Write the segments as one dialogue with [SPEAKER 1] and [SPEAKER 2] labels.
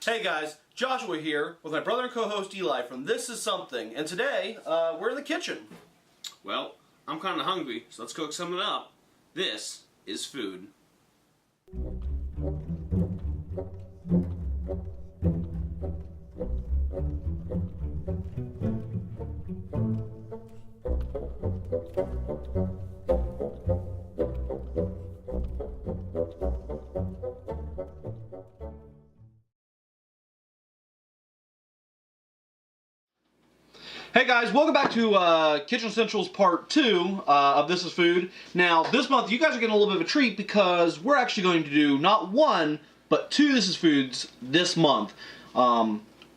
[SPEAKER 1] Hey guys, Joshua here with my brother and co-host Eli from This Is Something, and today we're in the kitchen.
[SPEAKER 2] Well, I'm kind of hungry, so let's cook something up. This is food.
[SPEAKER 1] Hey guys, welcome back to Kitchen Essentials Part 2 of This Is Food. Now, this month you guys are getting a little bit of a treat because we're actually going to do not one, but two This Is Foods this month.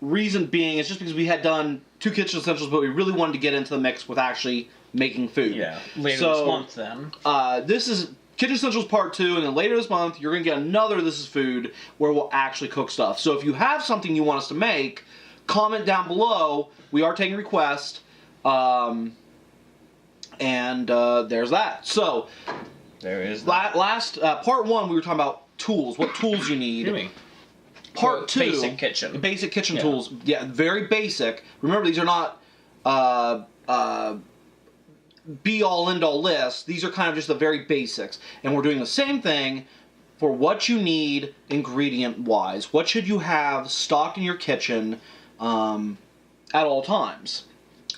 [SPEAKER 1] Reason being is just because we had done two Kitchen Essentials, but we really wanted to get into the mix with actually making food.
[SPEAKER 3] Yeah, later this month then.
[SPEAKER 1] This is Kitchen Essentials Part 2, and then later this month you're going to get another This Is Food where we'll actually cook stuff. So if you have something you want us to make, comment down below. We are taking requests, and there's that. So,
[SPEAKER 3] there is that.
[SPEAKER 1] Last part 1 we were talking about tools, what tools you need.
[SPEAKER 3] What do you mean?
[SPEAKER 1] Part 2,
[SPEAKER 3] basic kitchen.
[SPEAKER 1] Basic kitchen tools. Yeah, very basic. Remember, these are not be-all, end-all lists. These are kind of just the very basics. And we're doing the same thing for what you need ingredient-wise. What should you have stocked in your kitchen at all times?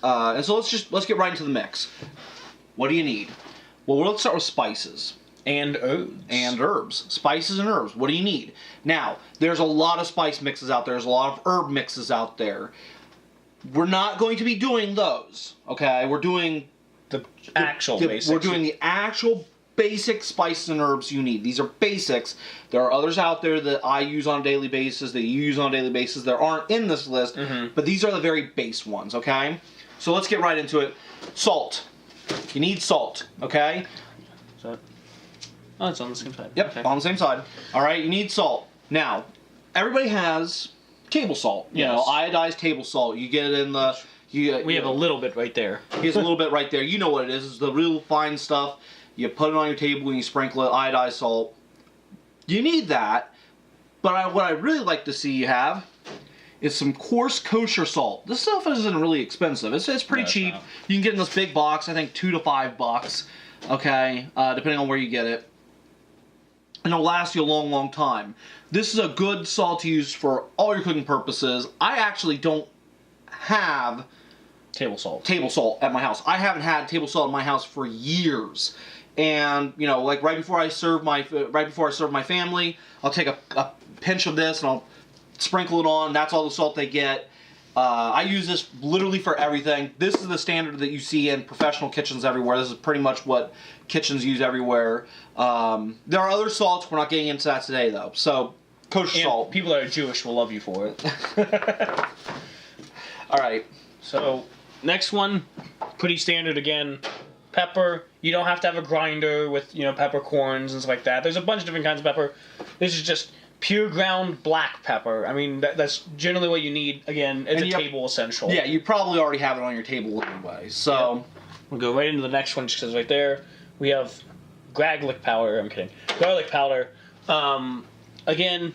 [SPEAKER 1] And so let's get right into the mix. What do you need? Well, let's start with spices.
[SPEAKER 3] And herbs.
[SPEAKER 1] And herbs. Spices and herbs. What do you need? Now, there's a lot of spice mixes out there. There's a lot of herb mixes out there. We're not going to be doing those, okay? We're doing
[SPEAKER 3] the actual basics.
[SPEAKER 1] We're doing the actual basic spices and herbs you need. These are basics. There are others out there that I use on a daily basis, that you use on a daily basis, that aren't in this list, but these are the very base ones, okay? So let's get right into it. Salt. You need salt, okay?
[SPEAKER 3] So, oh, it's on the same side.
[SPEAKER 1] Yep,
[SPEAKER 3] okay.
[SPEAKER 1] On the same side. All right, you need salt. Now, everybody has table salt. You know, iodized table salt. You get it in the...
[SPEAKER 3] We have a little bit right there.
[SPEAKER 1] Here's a little bit right there. You know what it is. It's the real fine stuff. You put it on your table and you sprinkle it, iodized salt. You need that, but what I really like to see you have is some coarse kosher salt. This stuff isn't really expensive. It's pretty cheap. You can get in this big box, I think $2 to $5, okay, depending on where you get it. And it'll last you a long, long time. This is a good salt to use for all your cooking purposes. I actually don't have
[SPEAKER 3] table salt
[SPEAKER 1] at my house. I haven't had table salt in my house for years. And you know, like right before I serve my family, I'll take a pinch of this and I'll sprinkle it on. That's all the salt they get. I use this literally for everything. This is the standard that you see in professional kitchens everywhere. This is pretty much what kitchens use everywhere. There are other salts. We're not getting into that today though. So kosher salt.
[SPEAKER 3] People that are Jewish will love you for it.
[SPEAKER 1] All right.
[SPEAKER 3] So next one, pretty standard again. Pepper. You don't have to have a grinder with, you know, peppercorns and stuff like that. There's a bunch of different kinds of pepper. This is just pure ground black pepper. I mean, that's generally what you need. Again, it's a table essential.
[SPEAKER 1] Yeah, you probably already have it on your table anyway. So
[SPEAKER 3] we'll go right into the next one because right there we have garlic powder. I'm kidding. Garlic powder. Again,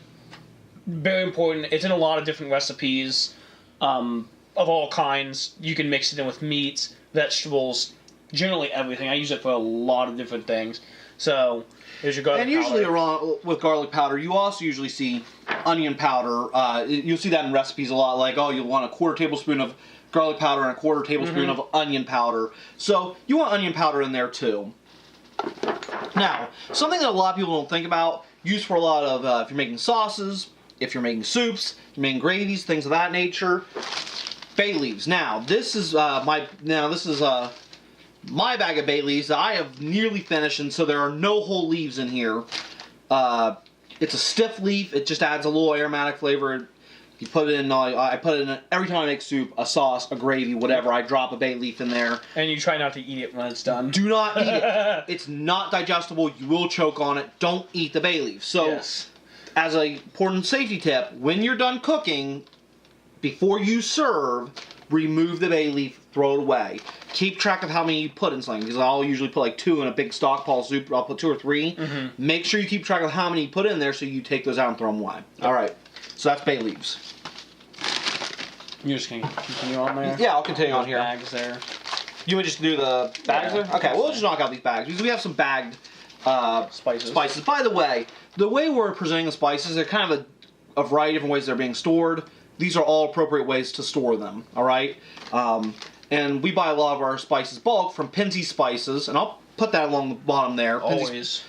[SPEAKER 3] very important. It's in a lot of different recipes of all kinds. You can mix it in with meats, vegetables, generally everything. I use it for a lot of different things. So here's your garlic powder.
[SPEAKER 1] And usually with garlic powder, you also usually see onion powder. You'll see that in recipes a lot. Like, oh, you'll want a quarter tablespoon of garlic powder and a quarter tablespoon of onion powder. So you want onion powder in there too. Now, something that a lot of people don't think about, used for a lot of if you're making sauces, if you're making soups, if you're making gravies, things of that nature. Bay leaves. Now, this is my bag of bay leaves that I have nearly finished, and so there are no whole leaves in here. It's a stiff leaf. It just adds a little aromatic flavor. You put it in. I put it in every time I make soup, a sauce, a gravy, whatever. I drop a bay leaf in there.
[SPEAKER 3] And you try not to eat it when it's done.
[SPEAKER 1] Do not eat it. It's not digestible. You will choke on it. Don't eat the bay leaf. So, as an important safety tip, when you're done cooking, before you serve, remove the bay leaf, throw it away. Keep track of how many you put in something, because I'll usually put like 2 in a big stockpile soup. I'll put 2 or 3. Make sure you keep track of how many you put in there so you take those out and throw them away. All right. So So that's bay leaves.
[SPEAKER 3] You're just gonna continue on there?
[SPEAKER 1] Yeah, I'll continue on here.
[SPEAKER 3] Bags there.
[SPEAKER 1] You would just do the bags there? Okay, we'll just knock out these bags because we have some bagged spices. By the way we're presenting the spices, they're kind of a variety of different ways they're being stored. These are all appropriate ways to store them, alright? And we buy a lot of our spices bulk from Pantry Spices, and I'll put that along the bottom there.
[SPEAKER 3] Always.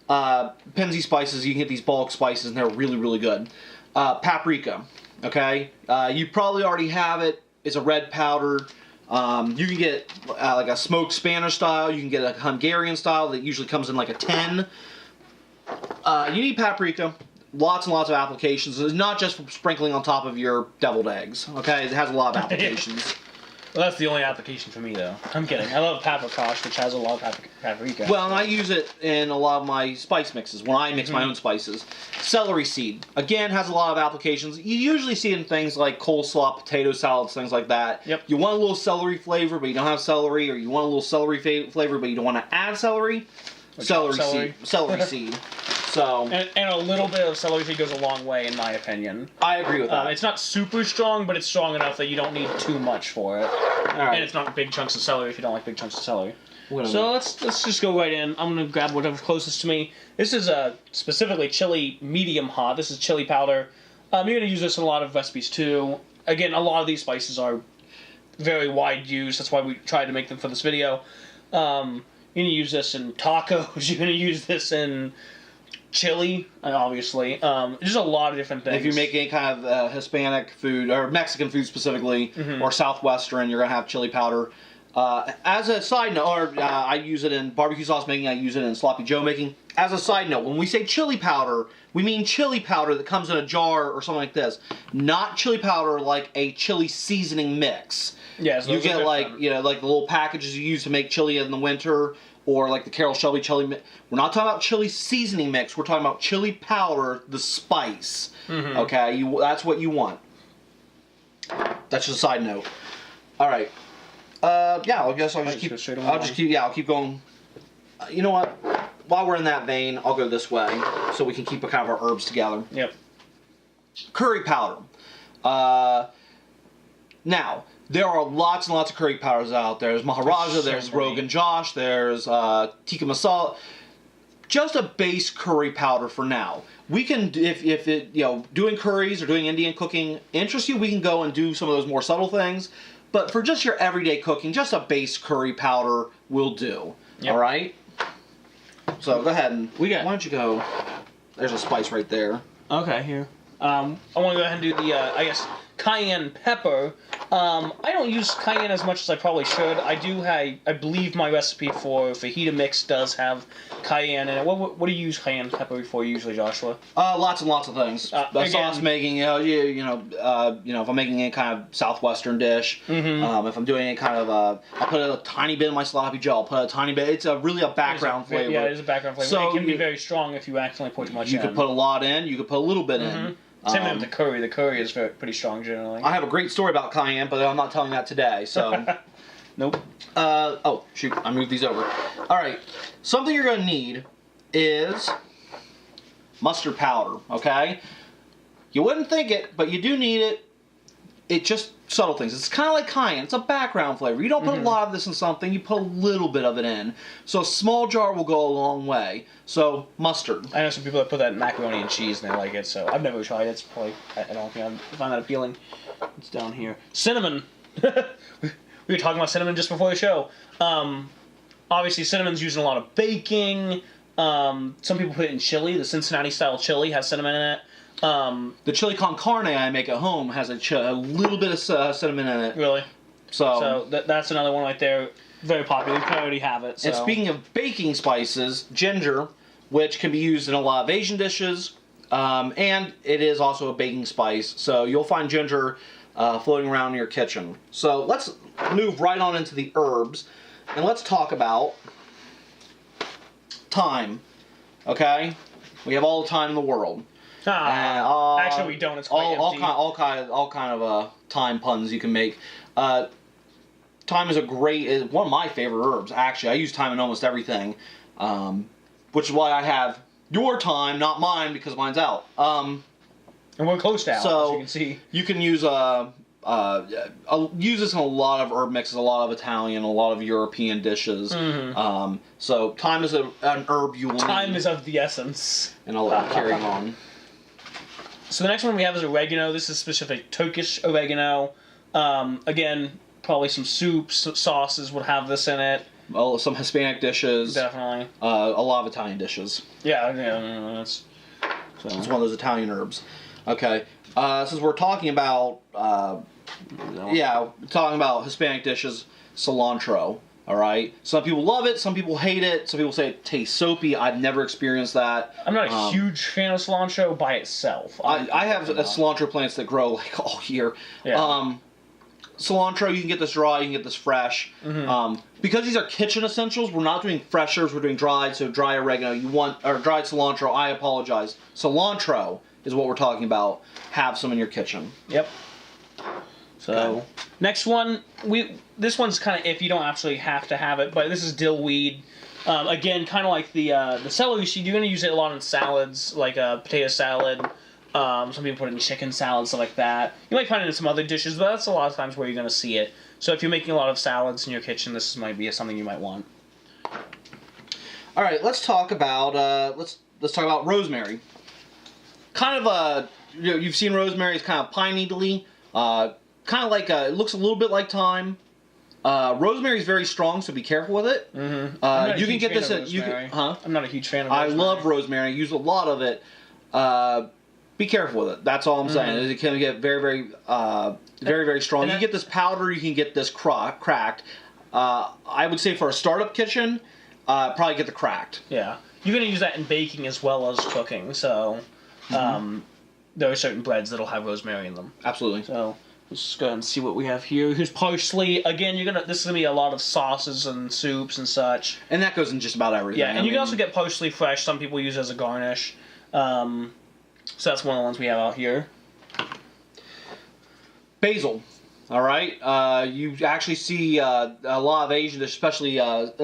[SPEAKER 1] Pantry Spices, you can get these bulk spices, and they're really, really good. Paprika, okay? You probably already have it. It's a red powder. You can get like a smoked Spanish style. You can get a Hungarian style that usually comes in like a 10. You need paprika. Lots and lots of applications. It's not just for sprinkling on top of your deviled eggs. Okay, it has a lot of applications.
[SPEAKER 3] Well, that's the only application for me, though. I'm kidding. I love paprikash, which has a lot of paprika.
[SPEAKER 1] Well, and I use it in a lot of my spice mixes when I mix my own spices. Celery seed, again, has a lot of applications. You usually see it in things like coleslaw, potato salads, things like that.
[SPEAKER 3] Yep.
[SPEAKER 1] You want a little celery flavor, but you don't have celery, or you want a little celery flavor, but you don't want to add celery. Celery seed. So
[SPEAKER 3] and a little bit of celery seed goes a long way, in my opinion.
[SPEAKER 1] I agree with that.
[SPEAKER 3] It's not super strong, but it's strong enough that you don't need too much for it.
[SPEAKER 1] Alright.
[SPEAKER 3] And it's not big chunks of celery if you don't like big chunks of celery. So let's just go right in. I'm gonna grab whatever's closest to me. This is specifically chili medium hot. This is chili powder. You're gonna use this in a lot of recipes too. Again, a lot of these spices are very wide use. That's why we tried to make them for this video. You're gonna use this in tacos. You're gonna use this in chili, obviously. Just a lot of different things.
[SPEAKER 1] If you make any kind of Hispanic food, or Mexican food specifically, or Southwestern, you're going to have chili powder. As a side note, or I use it in barbecue sauce making, I use it in Sloppy Joe making. As a side note, when we say chili powder, we mean chili powder that comes in a jar or something like this. Not chili powder like a chili seasoning mix.
[SPEAKER 3] Yes,
[SPEAKER 1] you get like, like the little packages you use to make chili in the winter, or like the Carol Shelby chili mix. We're not talking about chili seasoning mix. We're talking about chili powder, the spice. Okay, that's what you want. That's just a side note. All right. Yeah, I guess I'll keep going. You know what? While we're in that vein, I'll go this way so we can keep kind of our herbs together.
[SPEAKER 3] Yep.
[SPEAKER 1] Curry powder. Now, there are lots and lots of curry powders out there. There's Maharaja, there's Rogan Josh, there's Tikka Masala. Just a base curry powder for now. We can, if it, doing curries or doing Indian cooking interests you, we can go and do some of those more subtle things. But for just your everyday cooking, just a base curry powder will do. Yep. All right? So go ahead and, why don't you go, there's a spice right there.
[SPEAKER 3] Okay, here. I want to go ahead and do the, I guess, cayenne pepper. I don't use cayenne as much as I probably should. I believe my recipe for fajita mix does have cayenne in it. What do you use cayenne pepper for usually, Joshua?
[SPEAKER 1] Lots and lots of things. Sauce making, if I'm making any kind of southwestern dish, if I'm doing any kind of, I'll put a tiny bit in my sloppy Joe. I'll put a tiny bit. It's really a background flavor.
[SPEAKER 3] Yeah, it is a background flavor. So it can be very strong if you accidentally put too much in.
[SPEAKER 1] You could put a lot in. You could put a little bit in.
[SPEAKER 3] Same with the curry. The curry is pretty strong generally.
[SPEAKER 1] I have a great story about cayenne, but I'm not telling that today, so.
[SPEAKER 3] Nope.
[SPEAKER 1] Oh, shoot. I moved these over. All right. Something you're going to need is mustard powder, okay? You wouldn't think it, but you do need it. It just subtle things. It's kind of like cayenne. It's a background flavor. You don't put a lot of this in something. You put a little bit of it in. So a small jar will go a long way. So mustard.
[SPEAKER 3] I know some people that put that in macaroni and cheese and they like it. So I've never tried it. It's probably, I don't think I find that appealing. It's down here. Cinnamon. We were talking about cinnamon just before the show. Obviously, cinnamon's used in a lot of baking. Some people put it in chili. The Cincinnati style chili has cinnamon in it.
[SPEAKER 1] The chili con carne I make at home has a little bit of cinnamon in it.
[SPEAKER 3] Really?
[SPEAKER 1] So
[SPEAKER 3] that's another one right there. Very popular. You probably already have it. So.
[SPEAKER 1] And speaking of baking spices, ginger, which can be used in a lot of Asian dishes, and it is also a baking spice. So you'll find ginger floating around in your kitchen. So let's move right on into the herbs, and let's talk about thyme. Okay? We have all the time in the world.
[SPEAKER 3] Actually, we don't. It's quite empty.
[SPEAKER 1] all kind of thyme puns you can make. Thyme is one of my favorite herbs. Actually, I use thyme in almost everything, which is why I have your thyme, not mine, because mine's out.
[SPEAKER 3] And we're close to out,
[SPEAKER 1] So
[SPEAKER 3] as you can see.
[SPEAKER 1] you can use use this in a lot of herb mixes, a lot of Italian, a lot of European dishes. So thyme is an herb you will
[SPEAKER 3] Time
[SPEAKER 1] need.
[SPEAKER 3] is of the essence.
[SPEAKER 1] And I'll let you carry on.
[SPEAKER 3] So the next one we have is oregano. This is specific Turkish oregano. Again, probably some soups, sauces would have this in it.
[SPEAKER 1] Well, some Hispanic dishes.
[SPEAKER 3] Definitely.
[SPEAKER 1] A lot of Italian dishes.
[SPEAKER 3] Yeah, that's... So.
[SPEAKER 1] It's one of those Italian herbs. Okay. Since we're talking about, talking about Hispanic dishes, cilantro. All right. Some people love it. Some people hate it. Some people say it tastes soapy. I've never experienced that.
[SPEAKER 3] I'm not a huge fan of cilantro by itself.
[SPEAKER 1] I have cilantro plants that grow like all year.
[SPEAKER 3] Yeah.
[SPEAKER 1] Cilantro, you can get this dry, you can get this fresh. Because these are kitchen essentials, we're not doing freshers, we're doing dried, so dry oregano. Or dried cilantro, I apologize. Cilantro is what we're talking about. Have some in your kitchen.
[SPEAKER 3] Yep. So, next one, this one's kind of if you don't actually have to have it, but this is dill weed. Again, kind of like the celery seed, you're going to use it a lot in salads, like potato salad. Some people put it in chicken salad, stuff like that. You might find it in some other dishes, but that's a lot of times where you're going to see it. So if you're making a lot of salads in your kitchen, this might be something you might want.
[SPEAKER 1] All right, let's talk about let's talk about rosemary. Kind of you've seen rosemary. It's kind of pine needly. Kind of like it looks a little bit like thyme. Rosemary is very strong, so be careful with it. You can get this at
[SPEAKER 3] I'm not a huge fan of rosemary.
[SPEAKER 1] I love rosemary. I use a lot of it. Be careful with it. That's all I'm saying. It can get very, very strong. You can get this powder. You can get this cracked. I would say for a startup kitchen, probably get the cracked.
[SPEAKER 3] Yeah, you're gonna use that in baking as well as cooking. So, there are certain breads that'll have rosemary in them.
[SPEAKER 1] Absolutely.
[SPEAKER 3] So let's just go ahead and see what we have here. Here's parsley. Again, this is gonna be a lot of sauces and soups and such.
[SPEAKER 1] And that goes in just about everything.
[SPEAKER 3] Yeah, and you can also get parsley fresh. Some people use it as a garnish. So that's one of the ones we have out here. Basil.
[SPEAKER 1] All right. You actually see a lot of Asian, especially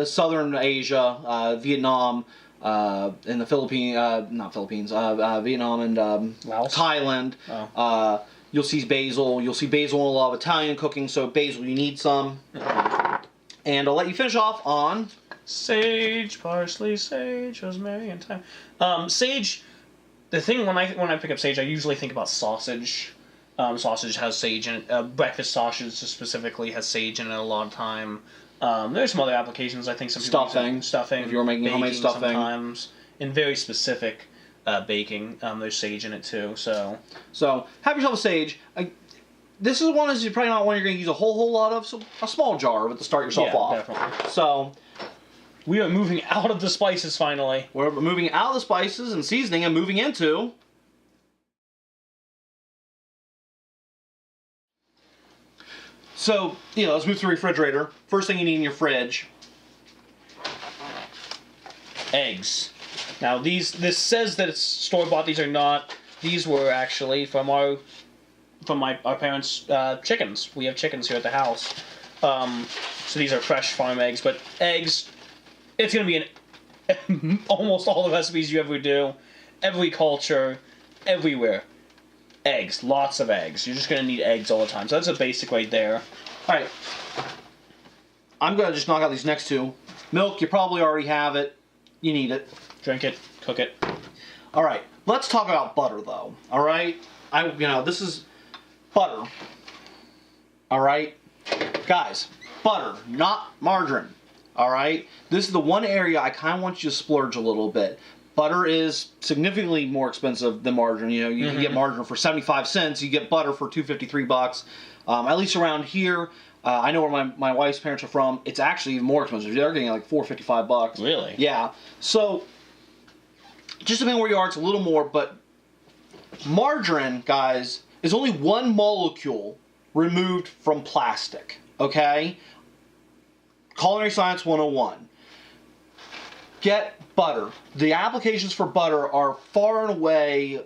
[SPEAKER 1] Southern Asia, Vietnam, and the Philippines, Vietnam and
[SPEAKER 3] Laos?
[SPEAKER 1] Thailand.
[SPEAKER 3] Oh.
[SPEAKER 1] You'll see basil. You'll see basil in a lot of Italian cooking. So basil, you need some. And I'll let you finish off on
[SPEAKER 3] sage, parsley, sage, rosemary, and thyme. Sage. The thing when I pick up sage, I usually think about sausage. Sausage has sage in it. Breakfast sausage specifically has sage in it a lot of time. There's some other applications. I think some people stuffing.
[SPEAKER 1] If you were making homemade stuffing,
[SPEAKER 3] sometimes in very specific baking, there's sage in it too. So
[SPEAKER 1] have yourself a sage. This is one is probably not one you're going to use a whole lot of. So a small jar of it to start yourself off.
[SPEAKER 3] Definitely.
[SPEAKER 1] So.
[SPEAKER 3] We are moving out of the spices finally.
[SPEAKER 1] We're moving out of the spices and seasoning and moving into... So, let's move to the refrigerator. First thing you need in your fridge.
[SPEAKER 3] Eggs. Now this says that it's store-bought. These are not. These were actually from our parents' chickens. We have chickens here at the house. So these are fresh farm eggs, but eggs... It's going to be in almost all the recipes you ever do, every culture, everywhere. Eggs, lots of eggs. You're just going to need eggs all the time. So that's a basic right there.
[SPEAKER 1] All right. I'm going to just knock out these next two. Milk, you probably already have it. You need it.
[SPEAKER 3] Drink it, cook it.
[SPEAKER 1] All right. Let's talk about butter, though. All right? This is butter. All right? Guys, butter, not margarine. All right? This is the one area I kind of want you to splurge a little bit. Butter is significantly more expensive than margarine. You can get margarine for 75 cents. You get butter for $2.53. At least around here, I know where my wife's parents are from. It's actually even more expensive. They're getting like $4.55.
[SPEAKER 3] Really?
[SPEAKER 1] Yeah. So, just depending where you are, it's a little more. But margarine, guys, is only one molecule removed from plastic. Okay? Culinary Science 101. Get butter. The applications for butter are far and away...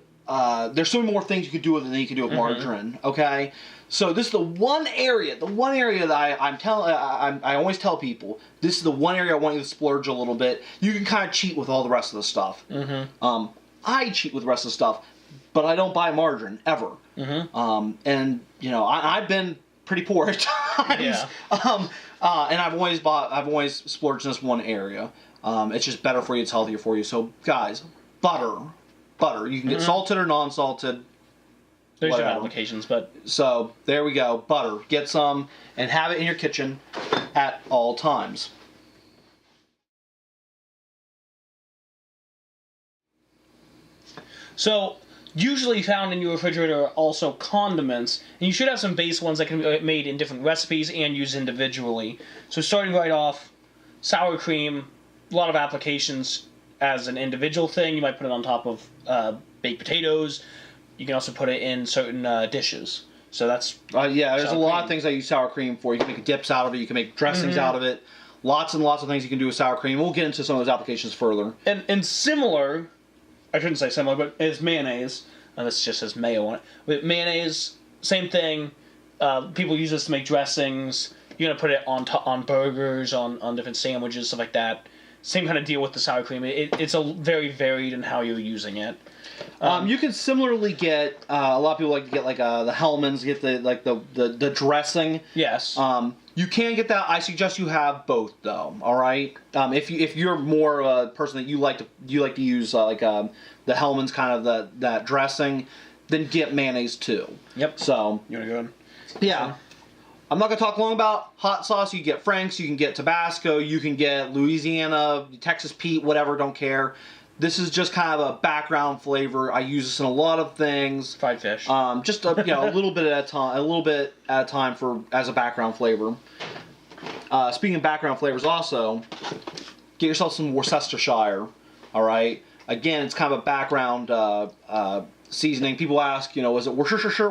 [SPEAKER 1] there's so many more things you could do with it than you can do with margarine. Okay? So this is the one area that I always tell people, this is the one area I want you to splurge a little bit. You can kind of cheat with all the rest of the stuff. I cheat with the rest of the stuff. but I don't buy margarine ever. And you know, I've been pretty poor at times.
[SPEAKER 3] Yeah.
[SPEAKER 1] And I've always splurged in this one area. It's just better for you. It's healthier for you. So guys, butter. You can get salted or non-salted.
[SPEAKER 3] There's
[SPEAKER 1] whatever.
[SPEAKER 3] your applications, but
[SPEAKER 1] So there we go. Butter. Get some and have it in your kitchen at all times.
[SPEAKER 3] so usually found in your refrigerator are also condiments, and you should have some base ones that can be made in different recipes and used individually. So starting right off, sour cream, a lot of applications as an individual thing. You might put it on top of baked potatoes. You can also put it in certain dishes. So that's
[SPEAKER 1] yeah. There's a
[SPEAKER 3] sour
[SPEAKER 1] lot
[SPEAKER 3] cream.
[SPEAKER 1] of things I use sour cream for. You can make dips out of it. You can make dressings out of it. Lots and lots of things you can do with sour cream. We'll get into some of those applications further.
[SPEAKER 3] And similar, I shouldn't say similar, but is mayonnaise. And this just says mayo on it. With mayonnaise, same thing. People use this to make dressings. You're gonna put it on burgers, on different sandwiches, stuff like that. Same kind of deal with the sour cream. It's a very varied in how you're using it.
[SPEAKER 1] You can similarly get a lot of people like to get like the Hellmann's, get the dressing.
[SPEAKER 3] Yes.
[SPEAKER 1] You can get that. I suggest you have both though. All right. If you're more of a person that you like to use the Hellmann's kind of that dressing, then get mayonnaise too.
[SPEAKER 3] Yep.
[SPEAKER 1] So
[SPEAKER 3] You wanna go ahead?
[SPEAKER 1] yeah. I'm not going to talk long about hot sauce. You can get Frank's, you can get Tabasco, you can get Louisiana, Texas Pete, whatever, don't care. This is just kind of a background flavor. I use this in a lot of things.
[SPEAKER 3] Fried fish.
[SPEAKER 1] Just a little bit at a time as a background flavor. Speaking of background flavors, also get yourself some Worcestershire. All right. Again, it's kind of a background seasoning. People ask, is it Worcestershire?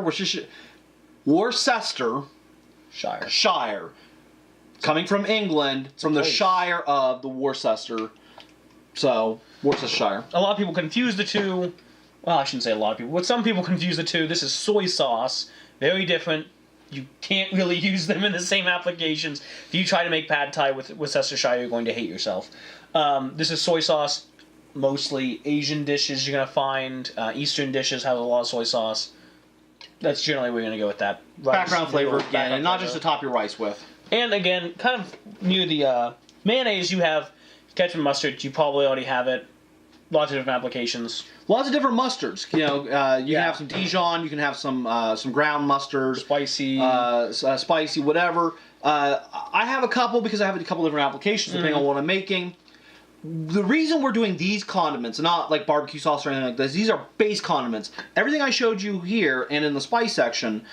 [SPEAKER 1] Shire. Coming from England, from the
[SPEAKER 3] place.
[SPEAKER 1] Shire of the Worcester. So, Worcestershire.
[SPEAKER 3] A lot of people confuse the two. Well, I shouldn't say a lot of people, but some people confuse the two. This is soy sauce. Very different. You can't really use them in the same applications. If you try to make pad thai with Worcestershire, you're going to hate yourself. This is soy sauce. Mostly Asian dishes you're going to find. Eastern dishes have a lot of soy sauce. That's generally where you're going to go with that. Rice,
[SPEAKER 1] Background flavor
[SPEAKER 3] noodle,
[SPEAKER 1] again, and not just to top your rice with.
[SPEAKER 3] And again, kind of near the mayonnaise, you have ketchup and mustard. You probably already have it. Lots of different applications.
[SPEAKER 1] Lots of different mustards. You can have some Dijon. You can have some ground mustard,
[SPEAKER 3] Spicy.
[SPEAKER 1] spicy, whatever. I have a couple because I have a couple different applications depending on what I'm making. The reason we're doing these condiments, not like barbecue sauce or anything like this, these are base condiments. Everything I showed you here and in the spice section,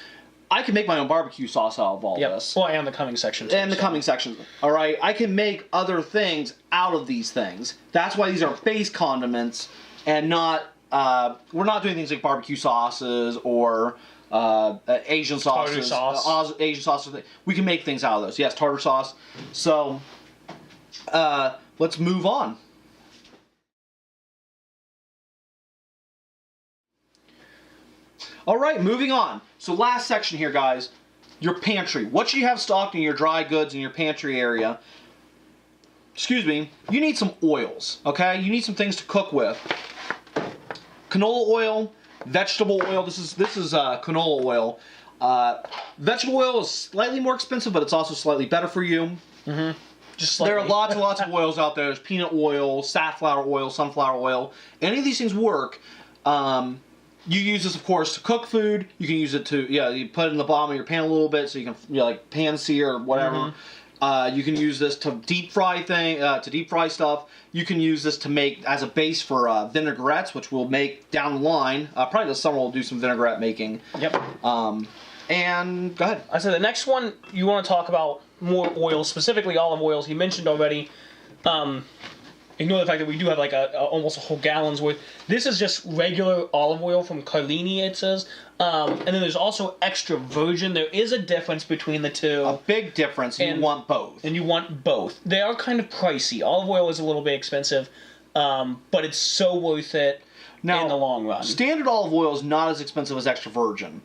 [SPEAKER 1] I can make my own barbecue sauce out of all this.
[SPEAKER 3] Well, and the coming section. Too,
[SPEAKER 1] And the coming section. All right, I can make other things out of these things. That's why these are base condiments and not. We're not doing things like barbecue sauces or Asian sauces.
[SPEAKER 3] Tartar sauce.
[SPEAKER 1] Asian sauces. We can make things out of those. Yes, tartar sauce. So. Let's move on. All right, moving on. So last section here, guys. Your pantry. What should you have stocked in your dry goods in your pantry area? Excuse me. You need some oils, okay? You need some things to cook with. Canola oil, vegetable oil. This is canola oil. Vegetable oil is slightly more expensive, but it's also slightly better for you.
[SPEAKER 3] Mm-hmm.
[SPEAKER 1] There are lots and lots of oils out there. There's peanut oil, safflower oil, sunflower oil. Any of these things work. You use this, of course, to cook food. You can use it to, you put it in the bottom of your pan a little bit so you can, like pan sear or whatever. You can use this to deep fry stuff. You can use this to make as a base for vinaigrettes, which we'll make down the line. Probably this summer we'll do some vinaigrette making.
[SPEAKER 3] Yep.
[SPEAKER 1] And go ahead.
[SPEAKER 3] I said the next one you want to talk about more oils, specifically olive oils. He mentioned already. Ignore the fact that we do have like almost a whole gallon's worth. This is just regular olive oil from Carlini, it says. And then there's also extra virgin. There is a difference between the two.
[SPEAKER 1] A big difference. You want both.
[SPEAKER 3] And you want both. They are kind of pricey. Olive oil is a little bit expensive, but it's so worth it in the long run.
[SPEAKER 1] Standard olive oil is not as expensive as extra virgin.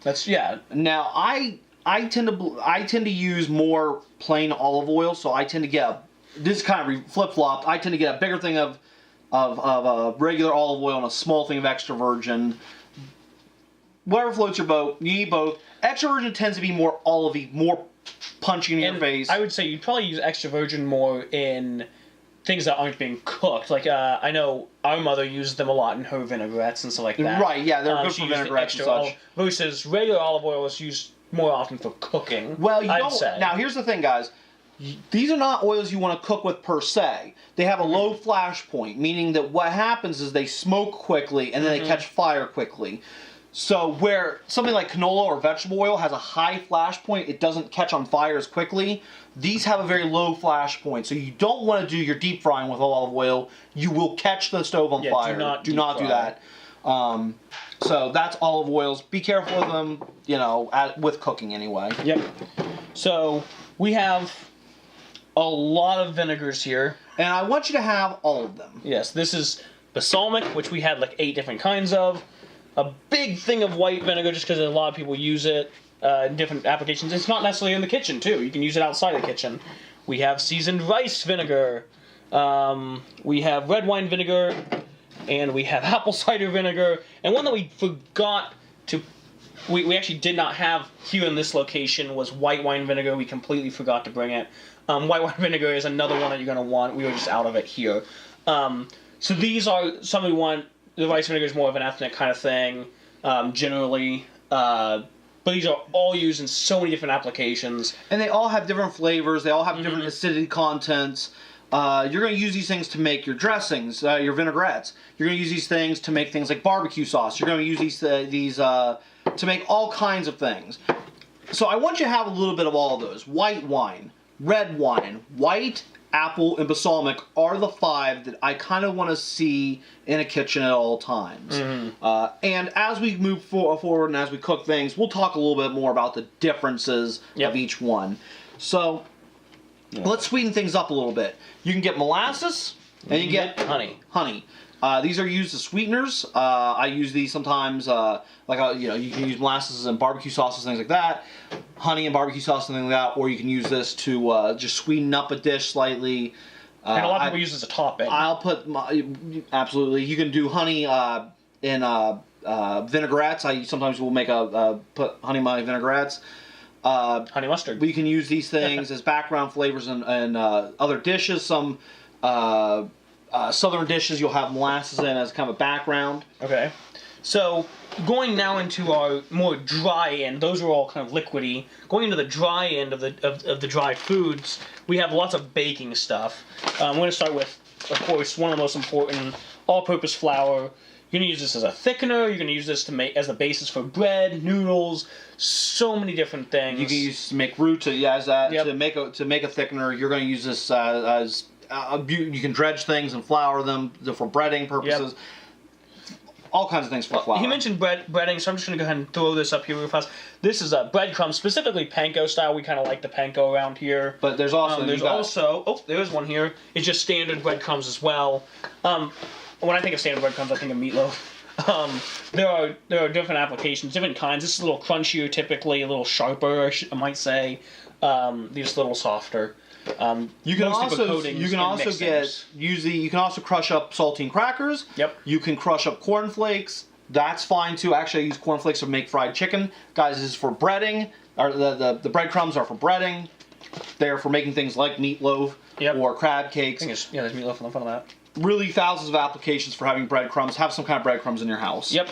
[SPEAKER 1] Now I tend to use more plain olive oil, so I tend to get this kind of flip-flopped. I tend to get a bigger thing of regular olive oil and a small thing of extra virgin. whatever floats your boat. You need both. Extra virgin tends to be more olivey, more punchy in your face.
[SPEAKER 3] I would say you'd probably use extra virgin more in things that aren't being cooked. Like, I know our mother uses them a lot in her vinaigrettes and stuff like that.
[SPEAKER 1] Right, yeah, they're good
[SPEAKER 3] she
[SPEAKER 1] for
[SPEAKER 3] used the
[SPEAKER 1] vinaigrettes and
[SPEAKER 3] extra
[SPEAKER 1] such.
[SPEAKER 3] versus regular olive oil is used more often for cooking.
[SPEAKER 1] Well, you
[SPEAKER 3] I'd
[SPEAKER 1] don't.
[SPEAKER 3] say.
[SPEAKER 1] Now, here's the thing, guys. These are not oils you want to cook with per se. They have a low flash point, meaning that what happens is they smoke quickly and then they catch fire quickly. So where something like canola or vegetable oil has a high flash point, it doesn't catch on fire as quickly. These have a very low flash point, so you don't want to do your deep frying with olive oil. You will catch the stove on fire. Do not do that. So that's olive oils. Be careful with them, you know, with cooking anyway.
[SPEAKER 3] Yep. So we have a lot of vinegars here.
[SPEAKER 1] And I want you to have all of them.
[SPEAKER 3] Yes, this is balsamic, which we had like 8 different kinds of. A big thing of white vinegar, just because a lot of people use it in different applications. It's not necessarily in the kitchen, too. You can use it outside the kitchen. We have seasoned rice vinegar. We have red wine vinegar. And we have apple cider vinegar. And one that we forgot to... We actually did not have here in this location was white wine vinegar. We completely forgot to bring it. White wine vinegar is another one that you're going to want. We were just out of it here. So these are some we want. The rice vinegar is more of an ethnic kind of thing, generally. But these are all used in so many different applications.
[SPEAKER 1] And they all have different flavors. They all have different acidity contents. You're going to use these things to make your dressings, your vinaigrettes. You're going to use these things to make things like barbecue sauce. You're going to use these to make all kinds of things. So I want you to have a little bit of all of those. White wine, red wine, white, apple, and balsamic are the 5 that I kind of want to see in a kitchen at all times. And as we move forward and as we cook things, we'll talk a little bit more about the differences of each one. So let's sweeten things up a little bit. You can get molasses and you can get honey. These are used as sweeteners. I use these sometimes, you can use molasses in barbecue sauces, things like that. Honey and barbecue sauce, something like that. Or you can use this to just sweeten up a dish slightly.
[SPEAKER 3] And a lot of people use this as a topping.
[SPEAKER 1] I'll put, absolutely. You can do honey in vinaigrettes. I sometimes will make put honey in my vinaigrettes.
[SPEAKER 3] Honey mustard.
[SPEAKER 1] We can use these things as background flavors in other dishes. Some southern dishes you'll have molasses in as kind of a background.
[SPEAKER 3] Okay. So going now into our more dry end, those are all kind of liquidy. Going into the dry end of the dry foods, we have lots of baking stuff. I'm going to start with, of course, one of the most important, all-purpose flour. You're going to use this as a thickener. You're going to use this to make as the basis for bread, noodles, so many different things.
[SPEAKER 1] You can use to make roux to make a thickener. You're going to use this as you can dredge things and flour them for breading purposes.
[SPEAKER 3] Yep.
[SPEAKER 1] All kinds of things for flour.
[SPEAKER 3] He mentioned breading, so I'm just going to go ahead and throw this up here real fast. This is breadcrumbs, specifically panko style. We kind of like the panko around here.
[SPEAKER 1] But there's also...
[SPEAKER 3] there's one here. It's just standard breadcrumbs as well. When I think of standard breadcrumbs, I think of meatloaf. There are different applications, different kinds. This is a little crunchier, typically a little sharper, I might say. These a little softer.
[SPEAKER 1] You can also crush up saltine crackers.
[SPEAKER 3] Yep.
[SPEAKER 1] You can crush up cornflakes. That's fine too. Actually, I use cornflakes to make fried chicken. Guys, this is for breading. Or the breadcrumbs are for breading. They're for making things like meatloaf or crab cakes.
[SPEAKER 3] There's meatloaf on the front of that.
[SPEAKER 1] Really thousands of applications for having breadcrumbs. Have some kind of breadcrumbs in your house.
[SPEAKER 3] Yep.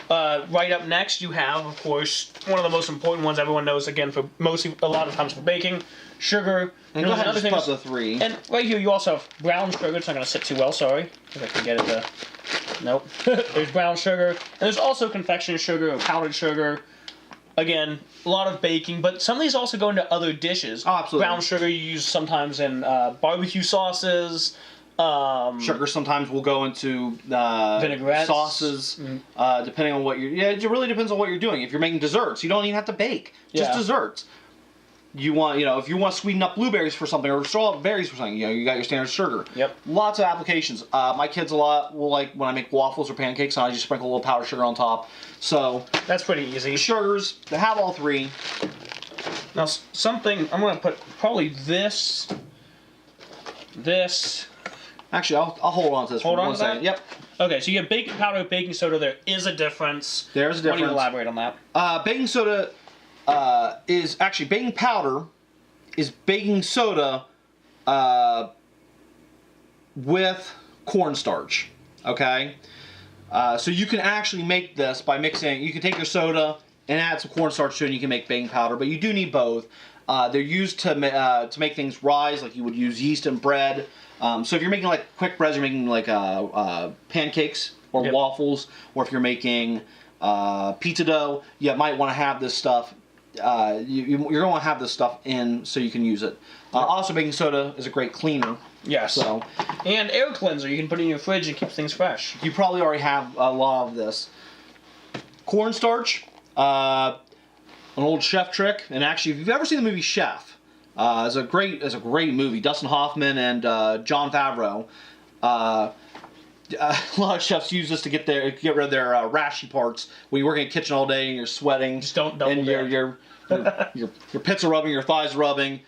[SPEAKER 3] Right up next, you have, of course, one of the most important ones everyone knows, again, for a lot of times for baking, sugar.
[SPEAKER 1] And go ahead and just put the 3.
[SPEAKER 3] And right here, you also have brown sugar. It's not going to sit too well, sorry. If I can get it to... Nope. There's brown sugar. And there's also confectioner's sugar or powdered sugar. Again, a lot of baking, but some of these also go into other dishes.
[SPEAKER 1] Oh, absolutely.
[SPEAKER 3] Brown sugar you use sometimes in barbecue sauces.
[SPEAKER 1] Sugar sometimes will go into
[SPEAKER 3] vinaigrettes,
[SPEAKER 1] sauces, depending on what you're... Yeah, it really depends on what you're doing. If you're making desserts, you don't even have to bake. Just desserts. You want, if you want to sweeten up blueberries for something or strawberries for something, you got your standard sugar.
[SPEAKER 3] Yep.
[SPEAKER 1] Lots of applications. My kids a lot will like when I make waffles or pancakes, and I just sprinkle a little powdered sugar on top. So
[SPEAKER 3] that's pretty easy.
[SPEAKER 1] Sugars, they have all 3.
[SPEAKER 3] Now something I'm going to put probably this.
[SPEAKER 1] Actually, I'll hold on to this for 1 second. Yep.
[SPEAKER 3] Okay, so you have baking powder, baking soda. There is a difference.
[SPEAKER 1] There's a difference.
[SPEAKER 3] Why don't you elaborate on that?
[SPEAKER 1] Baking soda is actually baking powder is baking soda with cornstarch. Okay, so you can actually make this by mixing. You can take your soda and add some cornstarch to it, and you can make baking powder. But you do need both. They're used to make things rise, like you would use yeast in bread. So if you're making like quick breads, you're making like pancakes or waffles, or if you're making pizza dough, you might want to have this stuff. You're going to want to have this stuff in so you can use it. Also, baking soda is a great cleaner.
[SPEAKER 3] Yes.
[SPEAKER 1] So,
[SPEAKER 3] and air cleanser. You can put it in your fridge and keep things fresh.
[SPEAKER 1] You probably already have a lot of this. Cornstarch, an old chef trick, and actually, if you've ever seen the movie Chef, it's a great movie. Dustin Hoffman and Jon Favreau. A lot of chefs use this to get rid of their rashy parts. When you work in a kitchen all day and you're sweating,
[SPEAKER 3] just don't double
[SPEAKER 1] and your pits are rubbing, your thighs are rubbing.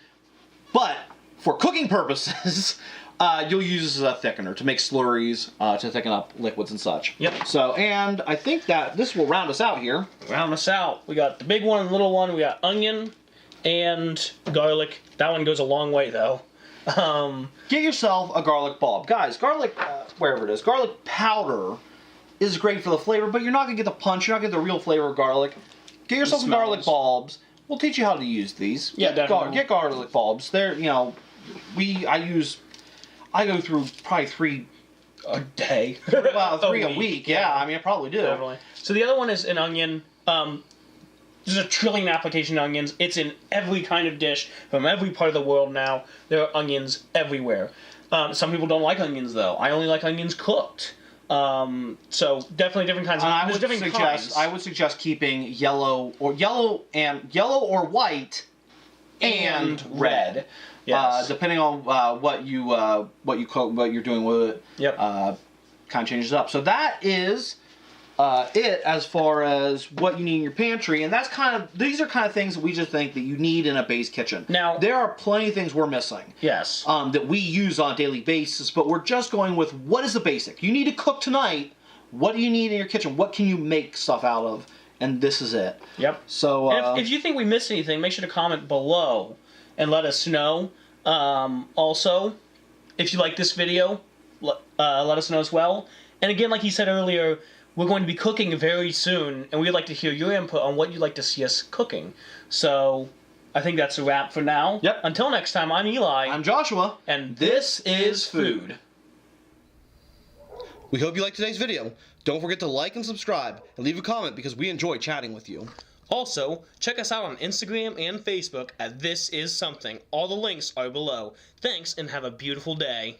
[SPEAKER 1] But for cooking purposes, you'll use this as a thickener to make slurries, to thicken up liquids and such.
[SPEAKER 3] Yep.
[SPEAKER 1] So, and I think that this will round us out here.
[SPEAKER 3] Round us out. We got the big one and the little one. We got onion and garlic. That one goes a long way, though.
[SPEAKER 1] Get yourself a garlic bulb. Guys, garlic, wherever it is, garlic powder is great for the flavor, but you're not going to get the punch, you're not going to get the real flavor of garlic. Get yourself some garlic bulbs. We'll teach you how to use these.
[SPEAKER 3] Yeah, definitely.
[SPEAKER 1] Get garlic bulbs. They're, I go through probably 3
[SPEAKER 3] a day.
[SPEAKER 1] Well, 3 a week. Yeah, I mean, I probably do.
[SPEAKER 3] Definitely. So the other one is an onion. There's a trillion application of onions. It's in every kind of dish from every part of the world now. There are onions everywhere. Some people don't like onions, though. I only like onions cooked. So definitely different kinds of
[SPEAKER 1] onions.
[SPEAKER 3] kinds.
[SPEAKER 1] I would suggest keeping yellow or white and red.
[SPEAKER 3] Yes.
[SPEAKER 1] Depending on what you cook, what you're doing with it.
[SPEAKER 3] Yep.
[SPEAKER 1] Kind of changes up. So that is it as far as what you need in your pantry, and these are kind of things that we just think that you need in a base kitchen.
[SPEAKER 3] Now,
[SPEAKER 1] there are plenty of things we're missing.
[SPEAKER 3] Yes.
[SPEAKER 1] That we use on a daily basis, but we're just going with what is the basic. You need to cook tonight. What do you need in your kitchen? What can you make stuff out of? And this is it.
[SPEAKER 3] Yep.
[SPEAKER 1] So
[SPEAKER 3] if you think we missed anything, make sure to comment below and let us know. Also, if you like this video, let us know as well. And again, like you said earlier, we're going to be cooking very soon, and we'd like to hear your input on what you'd like to see us cooking. So, I think that's a wrap for now.
[SPEAKER 1] Yep.
[SPEAKER 3] Until next time, I'm Eli.
[SPEAKER 1] I'm Joshua.
[SPEAKER 3] And this is Food.
[SPEAKER 1] We hope you liked today's video. Don't forget to like and subscribe, and leave a comment because we enjoy chatting with you.
[SPEAKER 3] Also, check us out on Instagram and Facebook at This Is Something. All the links are below. Thanks, and have a beautiful day.